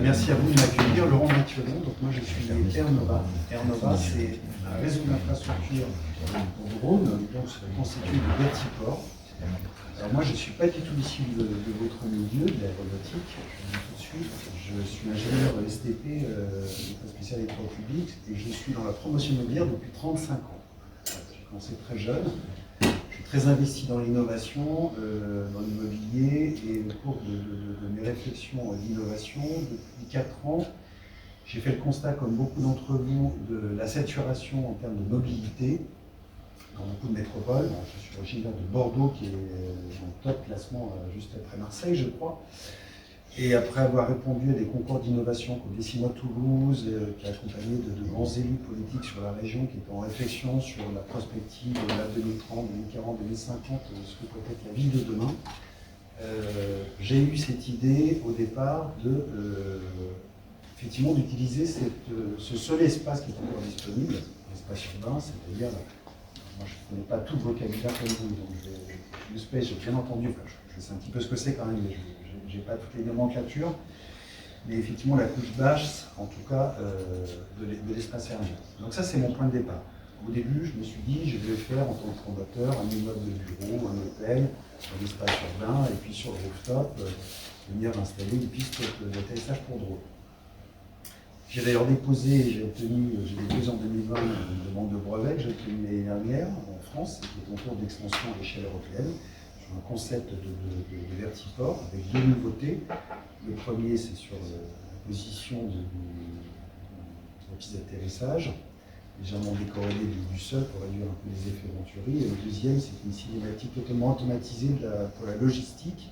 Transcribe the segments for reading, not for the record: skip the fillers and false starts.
Merci à vous de m'accueillir. Laurent Mathiolon, donc moi je suis Air Nova. Air Nova, c'est un réseau d'infrastructures pour drone, donc constitué de Vertiport. Alors moi je ne suis pas du tout issu de votre milieu, de l'aéronautique, je vous dis tout de suite. Je suis ingénieur STP, état spécial électropublic, et je suis dans la promotion immobilière depuis 35 ans. J'ai commencé très jeune. Je suis très investi dans l'innovation, dans l'immobilier, et au cours de mes réflexions d'innovation, depuis 4 ans, j'ai fait le constat, comme beaucoup d'entre vous, de la saturation en termes de mobilité dans beaucoup de métropoles. Bon, je suis originaire de Bordeaux, qui est dans le top classement juste après Marseille, je crois. Et après avoir répondu à des concours d'innovation comme Décimois Toulouse, qui a accompagné de grands élus politiques sur la région qui étaient en réflexion sur la prospective de la 2030, 2040, 2050, ce que peut être la ville de demain, j'ai eu cette idée au départ de effectivement d'utiliser ce seul espace qui est encore disponible, l'espace urbain, c'est-à-dire, moi je ne connais pas tout le vocabulaire comme vous, donc l'espace, j'ai bien entendu, enfin, je sais un petit peu ce que c'est quand même, mais je n'ai pas toutes les nomenclatures, mais effectivement la couche basse, en tout cas, de l'espace aérien. Donc ça, c'est mon point de départ. Au début, je me suis dit, je vais faire en tant que promoteur un immeuble de bureau, un hôtel, un espace urbain, et puis sur le rooftop, venir installer une piste d'atterrissage pour drone. J'ai d'ailleurs déposé, j'ai déposé en 2020 une demande de brevet que j'ai obtenue l'année dernière en France, qui est en cours d'extension à l'échelle européenne. Un concept de Vertiport avec deux nouveautés. Le premier, c'est sur la position de la piste d'atterrissage, légèrement décorrélée du sol pour réduire un peu les effets Venturi. Et le deuxième, c'est une cinématique totalement automatisée pour la logistique.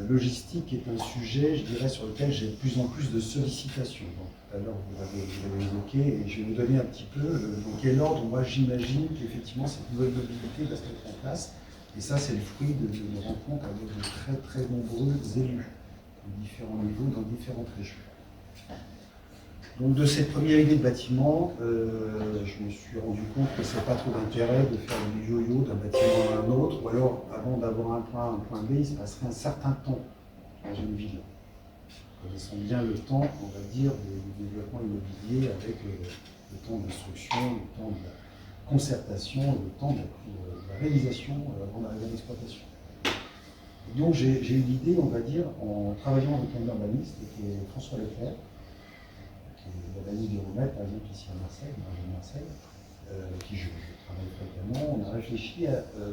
Logistique est un sujet, je dirais, sur lequel j'ai de plus en plus de sollicitations. Donc, tout à l'heure, vous l'avez évoqué, et je vais vous donner un petit peu dans quel ordre, moi, j'imagine qu'effectivement, cette nouvelle mobilité va se mettre en place. Et ça, c'est le fruit de rencontres avec de très, très nombreux élus, de différents niveaux, dans différentes régions. Donc, de cette première idée de bâtiment, je me suis rendu compte que ce n'est pas trop d'intérêt de faire du yo-yo d'un bâtiment à un autre, ou alors, avant d'avoir un point A, un point B, il se passerait un certain temps dans une ville. Connaissons bien le temps, on va dire, du développement immobilier avec le temps d'instruction, le temps de la concertation, le temps de la réalisation avant d'arriver à l'exploitation. Donc j'ai eu l'idée, on va dire, en travaillant avec un urbaniste qui est François Leclerc, qui est l'urbaniste du Roumette, par exemple ici à Marseille, qui je travaille fréquemment. On a réfléchi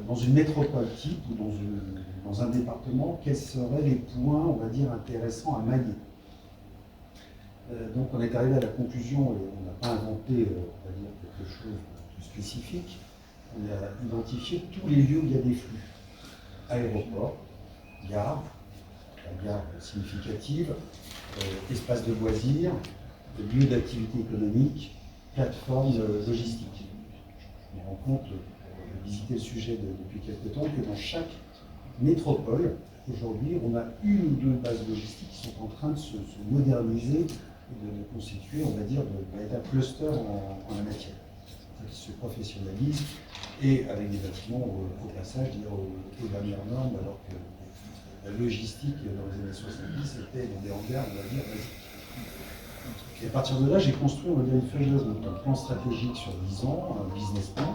dans une métropole type ou dans un département, quels seraient les points, on va dire, intéressants à mailler. Donc on est arrivé à la conclusion, et on n'a pas inventé, on va dire, quelque chose de spécifique, on a identifié tous les lieux où il y a des flux. Aéroport, gare, la gare significative, espace de loisirs, lieux d'activité économique, plateforme logistique. Je me rends compte, pour visiter le sujet depuis quelques temps, que dans chaque métropole, aujourd'hui, on a une ou deux bases logistiques qui sont en train de se moderniser et de constituer, on va dire, un cluster en la matière, qui se professionnalise et avec des bâtiments au passage, aux dernières normes, alors que la logistique dans les années 70 était dans des hangars, on va dire, basiques. Et à partir de là, j'ai construit, on va dire, une feuille de route, un plan stratégique sur 10 ans, un business plan,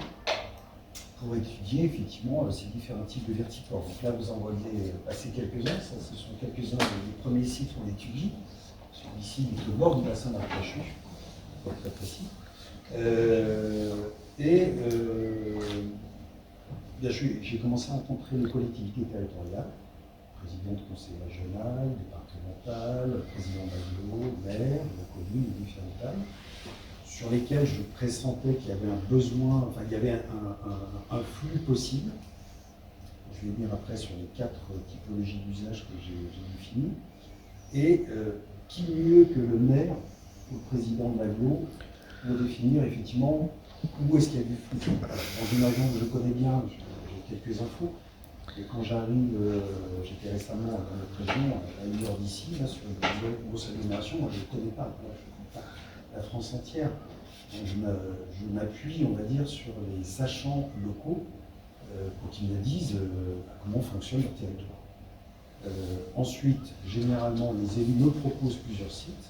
pour étudier effectivement ces différents types de vertiports. Donc là, vous en voyez passer quelques-uns, ça, ce sont quelques-uns des premiers sites qu'on étudie. Celui-ci est au bord du bassin d'Arcachon, pour être très précis. J'ai commencé à rencontrer les collectivités territoriales, président de conseil régional, départemental, président d'agglo, maire, de communes de différentes tailles, sur lesquels je pressentais qu'il y avait un besoin, enfin il y avait un flux possible. Je vais venir après sur les 4 typologies d'usage que j'ai définies. Et qui mieux que le maire ou le président de l'agglo pour définir effectivement où est-ce qu'il y a du flux. Dans une région que je connais bien, j'ai quelques infos. Et quand j'arrive, j'étais récemment dans notre région, à 1 heure d'ici, sur une grosse agglomération, moi je ne connais pas, la France entière. Donc je m'appuie, on va dire, sur les sachants locaux pour qu'ils me disent comment fonctionne leur territoire. Ensuite, généralement, les élus me proposent plusieurs sites.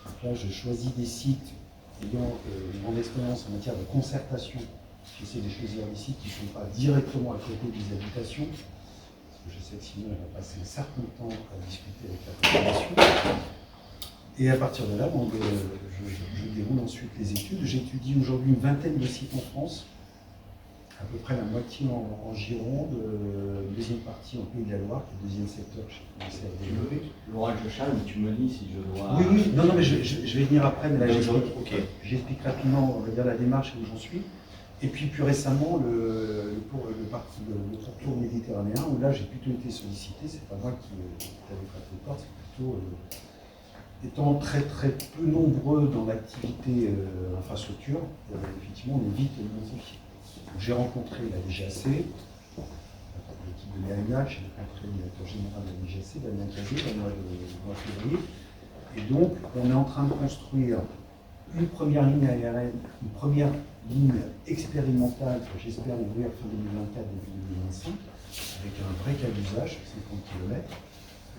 Donc là, je choisis des sites ayant une grande expérience en matière de concertation. J'essaie de choisir des sites qui ne sont pas directement à côté des habitations, parce que je sais que sinon, on va passer un certain temps à discuter avec la population. Et à partir de là, donc, je déroule ensuite les études. J'étudie aujourd'hui une vingtaine de sites en France, à peu près la moitié en Gironde, une deuxième partie en Pays de la Loire, qui est le deuxième secteur que j'ai commencé à développer. L'orage de Challes, tu me dis si je dois... Oui, non, mais je vais venir après, mais là j'explique Okay. rapidement, on va dire, la démarche et où j'en suis. Et puis plus récemment, le pourtour méditerranéen, où là j'ai plutôt été sollicité, c'est pas moi qui avais frappé les portes, c'est plutôt... étant très peu nombreux dans l'activité infrastructure, effectivement on est vite identifié. J'ai rencontré la DGAC, l'équipe de l'EANA, j'ai rencontré le directeur général de la DGAC, Damien Cazé, au mois de février. Et donc, on est en train de construire une première ligne aérienne, une première ligne expérimentale que j'espère ouvrir fin 2024, début 2025, avec un vrai cas d'usage, 50 km.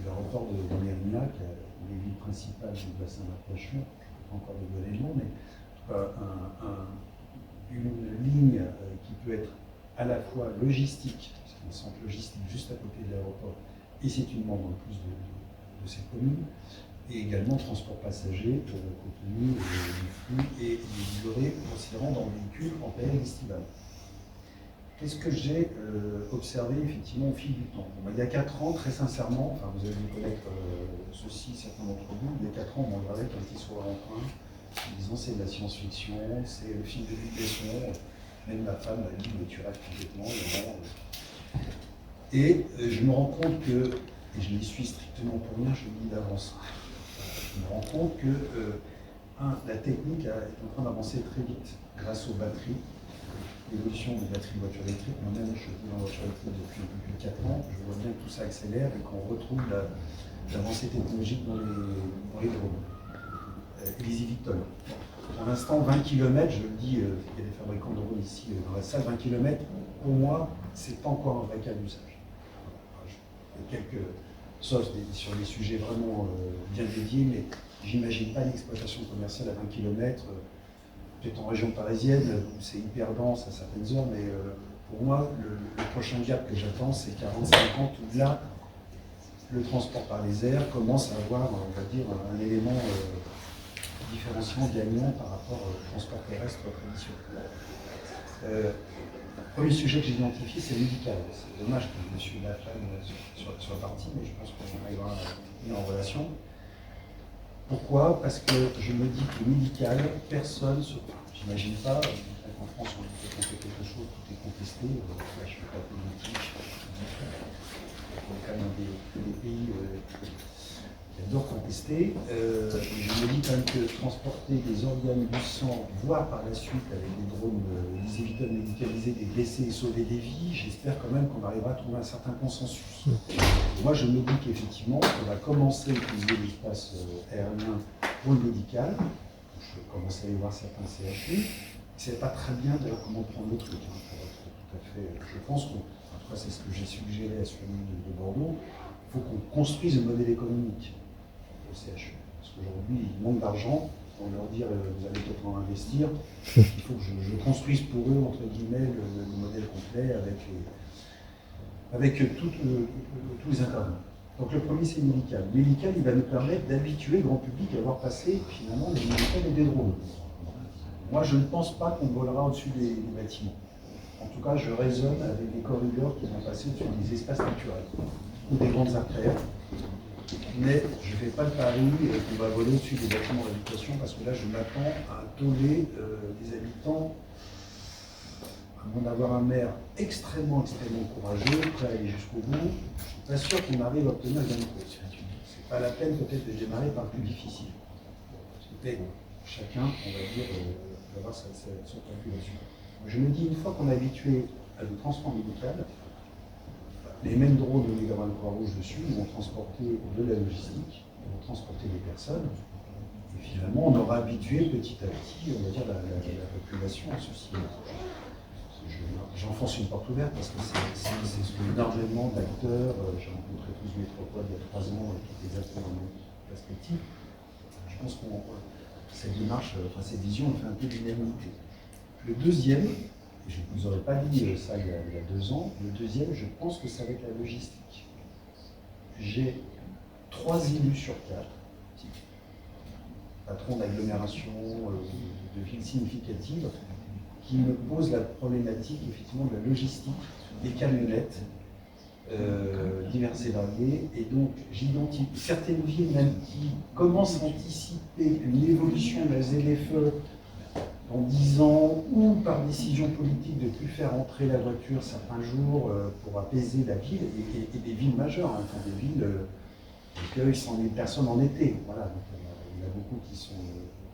L'aéroport de Mérina, qui est les villes principales du bassin d'Arcachon, pas encore de l'élément, mais une ligne qui peut être à la fois logistique, c'est un centre logistique juste à côté de l'aéroport, et c'est une membre en plus de cette commune, et également transport passager compte tenu du flux et des livrées considérant dans le véhicule en période estivale. Qu'est-ce que j'ai observé effectivement au fil du temps? Il y a 4 ans, très sincèrement, enfin, vous allez connaître ceci, certains d'entre vous, il y a 4 ans, on regardait un petit soir en train, en disant c'est de la science-fiction, c'est le film de Luc Besson, même ma femme m'a dit mais tu rêves complètement, et je me rends compte que, et je n'y suis strictement pour rien, je le dis d'avance, je me rends compte que la technique est en train d'avancer très vite grâce aux batteries. L'évolution des batteries de voitures électriques, moi-même je suis dans la voiture électrique depuis plus de 4 ans, je vois bien que tout ça accélère et qu'on retrouve l'avancée technologique dans les drones. Les eVTOL. Pour l'instant, 20 km, je le dis, il y a des fabricants de drones ici dans la salle, 20 km, pour moi, c'est pas encore un vrai cas d'usage. Il y a quelques, sauf sur des sujets vraiment bien dédiés, mais j'imagine pas l'exploitation commerciale à 20 km. Peut-être en région parisienne, où c'est hyper dense à certaines heures, mais pour moi, le prochain gap que j'attends, c'est 40-50, où là, le transport par les airs commence à avoir, on va dire, un élément différenciant gagnant par rapport au transport terrestre traditionnel. Premier sujet que j'ai identifié, c'est médical. C'est dommage que M. Laflamme soit parti, mais je pense qu'on arrivera à mettre en relation. Pourquoi? Parce que je me dis que le médical, personne, j'imagine pas, en France on dit qu'on fait quelque chose, tout est contesté, là je ne suis pas politique, on est quand même des pays qui adorent contester. Je me dis quand même que transporter des organes du sang, voire par la suite avec des drones, des eVTOL médicalisés, des blessés et sauver des vies, j'espère quand même qu'on arrivera à trouver un certain consensus. Moi, je me dis qu'effectivement, on va commencer à utiliser l'espace aérien pour le médical. Je commence à aller voir certains CHU. Je ne savais pas très bien d'ailleurs comment prendre le truc. Pour être tout à fait, je pense qu'en tout cas, c'est ce que j'ai suggéré à celui de Bordeaux. Il faut qu'on construise un modèle économique au CHU. Parce qu'aujourd'hui, il manque d'argent. On leur dire vous allez peut-être en investir. Il faut que je construise pour eux, entre guillemets, le modèle complet avec tous les intervenants. Donc le premier, c'est le médical. Le médical, il va nous permettre d'habituer le grand public à voir passer finalement des médicales et des drones. Moi, je ne pense pas qu'on volera au-dessus des bâtiments. En tout cas, je raisonne avec des corridors qui vont passer au-dessus des espaces naturels ou des grandes artères. Mais je ne fais pas le pari qu'on va voler au-dessus des bâtiments d'habitation parce que là, je m'attends à un tollé des habitants. À moins d'avoir un maire extrêmement courageux, prêt à aller jusqu'au bout, je ne suis pas sûr qu'on arrive à obtenir gain de cause. Ce n'est pas la peine peut-être de démarrer par le plus difficile. Mais chacun, on va dire, va avoir son calculation. Je me dis, une fois qu'on est habitué à le transport médical, les mêmes drones où il y aura le Croix-Rouge dessus, ils vont transporter de la logistique, ils vont transporter des personnes. Et finalement, on aura habitué petit à petit, on va dire, la population à ceci. j'enfonce une porte ouverte parce que c'est énormément d'acteurs. J'ai rencontré tous Métropole il y a 3 ans, toutes les acteurs dans mes perspectives. Je pense que cette démarche, cette vision, elle fait un peu d'unanimité. Le deuxième, et je ne vous aurais pas dit ça il y a 2 ans, le deuxième, je pense que ça va être la logistique. J'ai 3 élus sur 4, patrons d'agglomération, de villes significatives, qui me posent la problématique effectivement de la logistique, des camionnettes diverses et variées, et donc j'identifie certaines villes même qui commencent à anticiper une évolution de la ZFE dans 10 ans, ou par décision politique de ne plus faire entrer la voiture certains jours pour apaiser la ville, et des villes majeures, hein, enfin des villes qui accueillent 100 000 personnes en été. Voilà, donc, il y en a beaucoup qui sont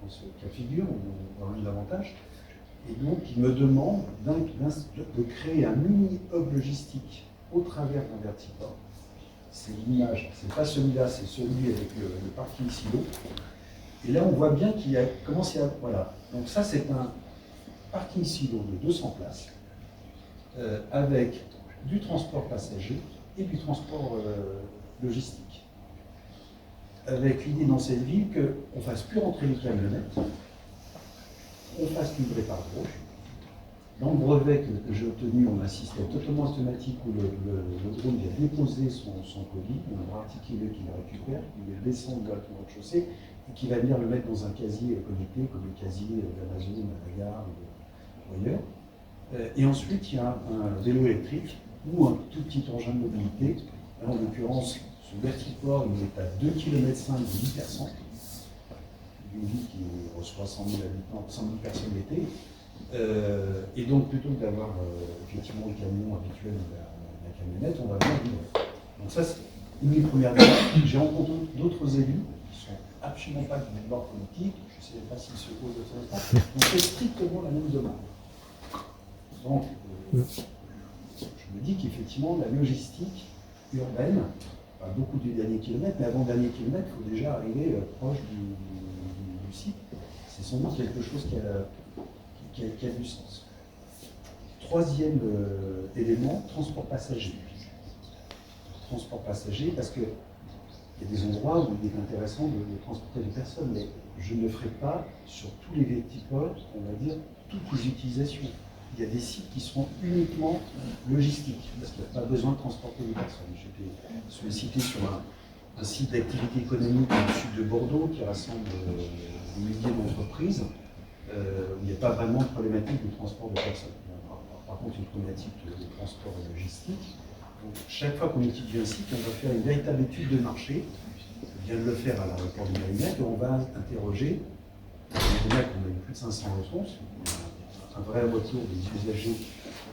dans ce cas de figure, ou même davantage. Et donc, il me demande de créer un mini-hub logistique au travers d'un vertiport. C'est l'image, c'est pas celui-là, c'est celui avec le parking silo. Et là, on voit bien qu'il y a commencé à... Voilà. Donc ça, c'est un parking silo de 200 places, avec du transport passager et du transport logistique. Avec l'idée dans cette ville qu'on ne fasse plus rentrer les camionnettes, on fasse livrer par drone. Dans le brevet que j'ai obtenu, on a un système totalement automatique où le drone vient déposer son colis, on a un bras articulé qui le récupère, qui le descend directement au chaussée et qui va venir le mettre dans un casier connecté, comme le casier d'Amazon, à la gare ou ailleurs. Et ensuite, il y a un vélo électrique ou un tout petit engin de mobilité. Là, en l'occurrence, ce vertiport, il est à 2,5 km de l'hypercentre, une ville qui reçoit 100 000 habitants, 100 000 personnes l'été. Et donc, plutôt que d'avoir effectivement le camion habituel de la camionnette, on va venir vivre. Donc ça, c'est une des premières démarches. J'ai rencontré d'autres élus qui ne sont absolument pas du bord politique, je ne sais pas s'ils se posent de temps en temps, on fait strictement la même demande. Donc, je me dis qu'effectivement, la logistique urbaine, pas beaucoup du dernier kilomètre, mais avant le dernier kilomètre, il faut déjà arriver proche du site. C'est sans doute quelque chose qui a du sens. Troisième élément, transport passager. Transport passager, parce qu'il y a des endroits où il est intéressant de transporter des personnes, mais je ne ferai pas sur tous les vertiports, on va dire, toutes les utilisations. Il y a des sites qui seront uniquement logistiques, parce qu'il n'y a pas besoin de transporter des personnes. J'étais sollicité sur un site d'activité économique au sud de Bordeaux qui rassemble des milliers d'entreprises, où il n'y a pas vraiment de problématique de transport de personnes. Par contre, une problématique de transport logistique. Donc, chaque fois qu'on étudie un site, on va faire une véritable étude de marché. On vient de le faire à l'aéroport de Mérignac, et on va interroger. À Mérignac, on a eu plus de 500 réponses. Un vrai retour des usagers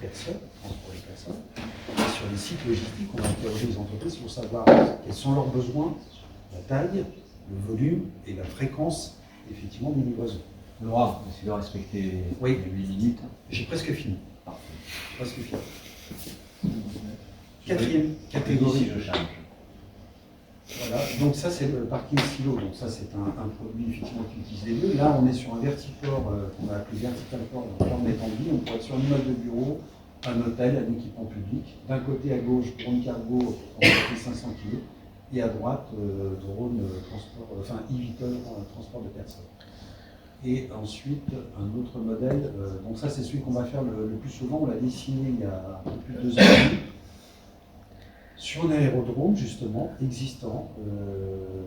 personnes, transport des personnes. Et sur les sites logistiques, on va interroger les entreprises pour savoir quels sont leurs besoins, la taille, le volume et la fréquence effectivement des livraisons. Laurent, essayez de respecter les 8 minutes. J'ai presque fini. Parfait. Presque fini. Quatrième catégorie. Si je change. Voilà, donc ça c'est le parking silo, donc ça c'est un produit effectivement qui utilise les deux. Là on est sur un vertiport qu'on va appeler vertical port, on va mettre en vie, on pourrait être sur un immeuble de bureau, un hôtel, un équipement public. D'un côté à gauche, drone cargo, transporter 500 kg, et à droite, drone transport, enfin eVTOL, transport de personnes. Et ensuite un autre modèle, donc ça c'est celui qu'on va faire le plus souvent, on l'a dessiné il y a un peu plus de 2 ans. Sur un aérodrome, justement, existant,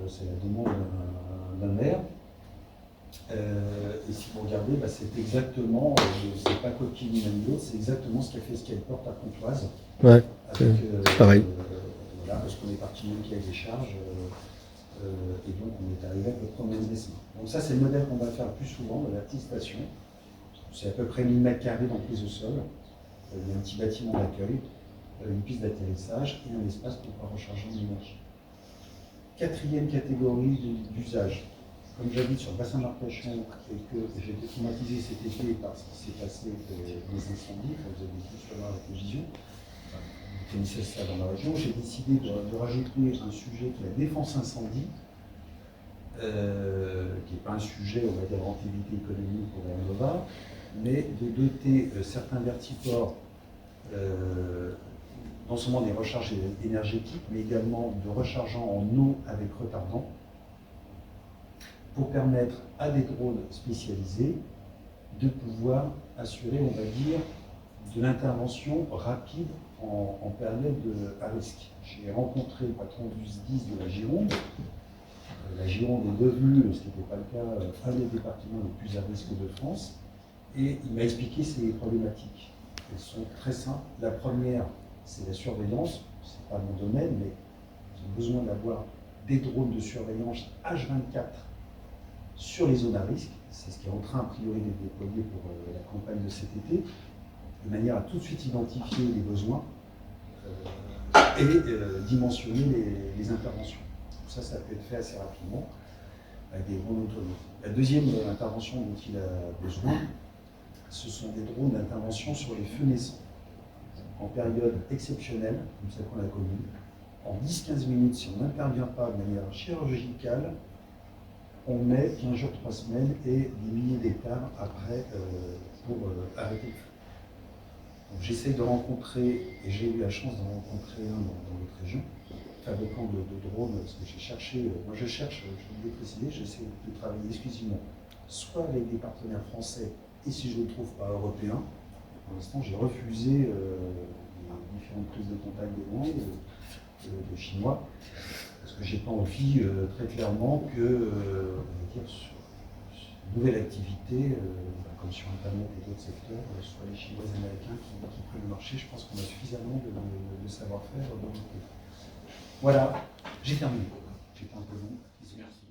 c'est la demande d'un maire. Et si vous regardez, c'est exactement, c'est pas coquille ni même d'autre, c'est exactement ce qu'a fait Skyport à Pontoise. Ouais, avec, pareil. Voilà, parce qu'on est parti même qui a des charges, et donc on est arrivé à peu près au même dessin. Donc ça, c'est le modèle qu'on va faire le plus souvent, de la petite station. C'est à peu près 1000 m² dans prise au sol. Il y a un petit bâtiment d'accueil, une piste d'atterrissage et un espace pour pouvoir recharger l'énergie. Quatrième catégorie d'usage. Comme j'habite sur le bassin d'Arcachon et que j'ai été traumatisé cet été par ce qui s'est passé des incendies, vous avez pu sûrement avec le Vision, vous connaissez ça dans la région, j'ai décidé de rajouter un sujet qui est la défense incendie, qui n'est pas un sujet, on va dire, de rentabilité économique pour la Nova, mais de doter certains vertiports non seulement des recharges énergétiques, mais également de rechargeants en eau avec retardant, pour permettre à des drones spécialisés de pouvoir assurer, on va dire, de l'intervention rapide en période à risque. J'ai rencontré le patron du SDIS de la Gironde. La Gironde est devenue, ce qui n'était pas le cas, un des départements les plus à risque de France. Et il m'a expliqué ces problématiques. Elles sont très simples. La première, c'est la surveillance. Ce n'est pas mon domaine, mais ils ont besoin d'avoir des drones de surveillance H24 sur les zones à risque. C'est ce qui est en train, a priori, d'être déployé pour la campagne de cet été, de manière à tout de suite identifier les besoins et dimensionner les interventions. Ça peut être fait assez rapidement avec des drones autonomes. La deuxième intervention dont il a besoin, ce sont des drones d'intervention sur les feux naissants. En période exceptionnelle, comme celle qu'on a connue, en 10-15 minutes, si on n'intervient pas de manière chirurgicale, on met 15 jours, 3 semaines et des milliers d'hectares après pour arrêter le feu. Donc j'essaie de rencontrer, et j'ai eu la chance d'en rencontrer un dans notre région, fabricant de drones, parce que j'ai cherché, moi je cherche, je l'ai précisé, j'essaie de travailler exclusivement soit avec des partenaires français, et si je ne trouve pas européens, pour l'instant j'ai refusé les différentes prises de contact des Chinois, parce que j'ai pas envie très clairement que, on va dire, sur une nouvelle activité, comme sur Internet et d'autres secteurs, soit les Chinois et les Américains qui prennent le marché. Je pense qu'on a suffisamment de savoir-faire dans le pays. Voilà, j'ai terminé. J'étais un peu long. Merci.